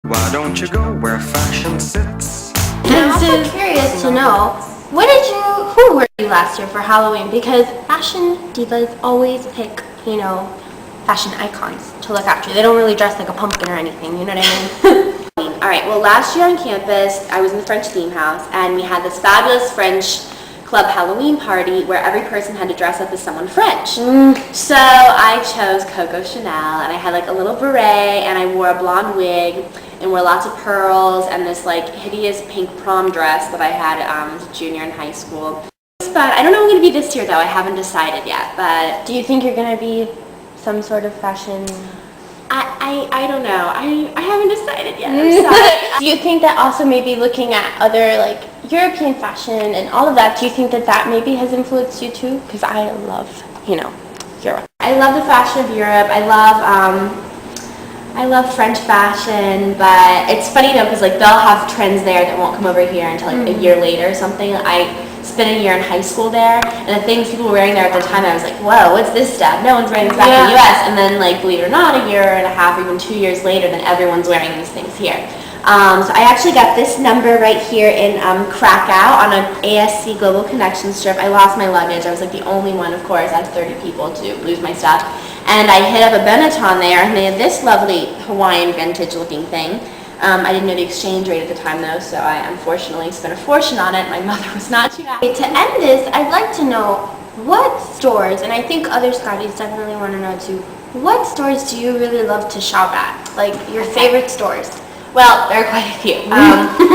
Why don't you go where fashion sits? I'm also curious to know, who were you last year for Halloween? Because fashion divas always pick, fashion icons to look after. They don't really dress like a pumpkin or anything, you know what I mean? Alright, well last year on campus, I was in the French theme house, and we had this fabulous French club Halloween party where every person had to dress up as someone French. So I chose Coco Chanel, and I had like a little beret, and I wore a blonde wig, and wore lots of pearls, and this like hideous pink prom dress that I had as a junior in high school. But I don't know what I'm going to be this year though, I haven't decided yet. But do you think you're going to be some sort of fashion? I don't know. I haven't decided yet. Do you think that also maybe looking at other like European fashion and all of that, do you think that that maybe has influenced you too? Because I love, Europe. I love the fashion of Europe. I love French fashion, but it's funny though, because like they'll have trends there that won't come over here until like a year later or something. I spent a year in high school there, and the things people were wearing there at the time, I was like, whoa, what's this stuff? No one's wearing this back in the US. And then like, believe it or not, a year and a half or even 2 years later, then everyone's wearing these things here. So I actually got this number right here in Krakow on an ASC Global Connection strip. I lost my luggage. I was like the only one, of course, out of 30 people to lose my stuff. And I hit up a Benetton there, and they had this lovely Hawaiian vintage looking thing. I didn't know the exchange rate at the time though, so I unfortunately spent a fortune on it. My mother was not too happy. To end this, I'd like to know what stores, and I think other Scotties definitely want to know too, what stores do you really love to shop at? Like your favorite stores? Well, there are quite a few.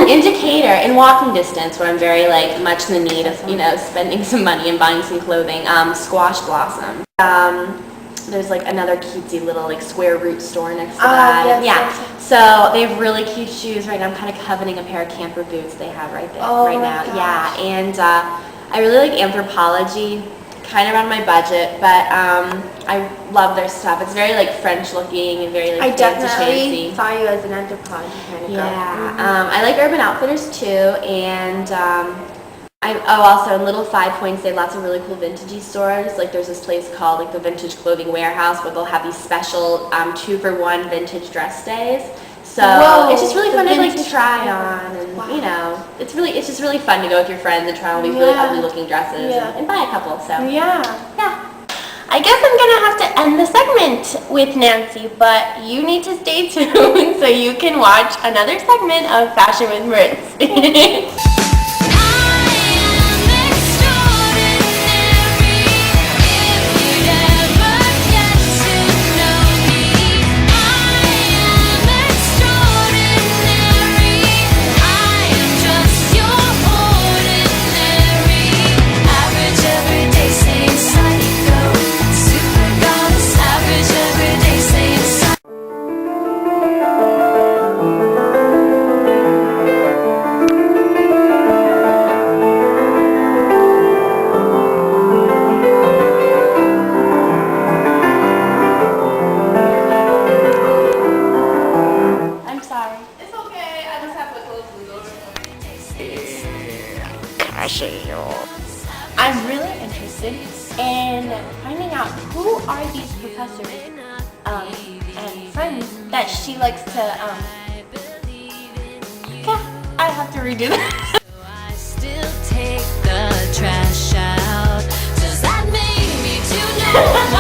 In Decatur, in walking distance, where I'm very much in the need of spending some money and buying some clothing. Squash Blossom. There's another cutesy little square root store next to that. Yes. So they have really cute shoes right now. I'm kind of coveting a pair of camper boots they have right there right now. Gosh. Yeah, and I really like Anthropologie. Kind of on my budget, but I love their stuff. It's very French looking and very I fancy definitely schmancy. saw you as an Anthropologie kind of girl. Yeah, I like Urban Outfitters too, and also in Little 5 Points they have lots of really cool vintagey stores. Like there's this place called the Vintage Clothing Warehouse where they'll have these special 2-for-1 vintage dress days. So it's just really fun to try on, and it's just really fun to go with your friends and try on these really ugly looking dresses and buy a couple. So yeah. I guess I'm gonna have to end the segment with Nancy, but you need to stay tuned so you can watch another segment of Fashion with Maritz. I'm really interested in finding out who are these professors and friends that she likes to, I have to redo this. I still take the trash out. Does that make me too normal?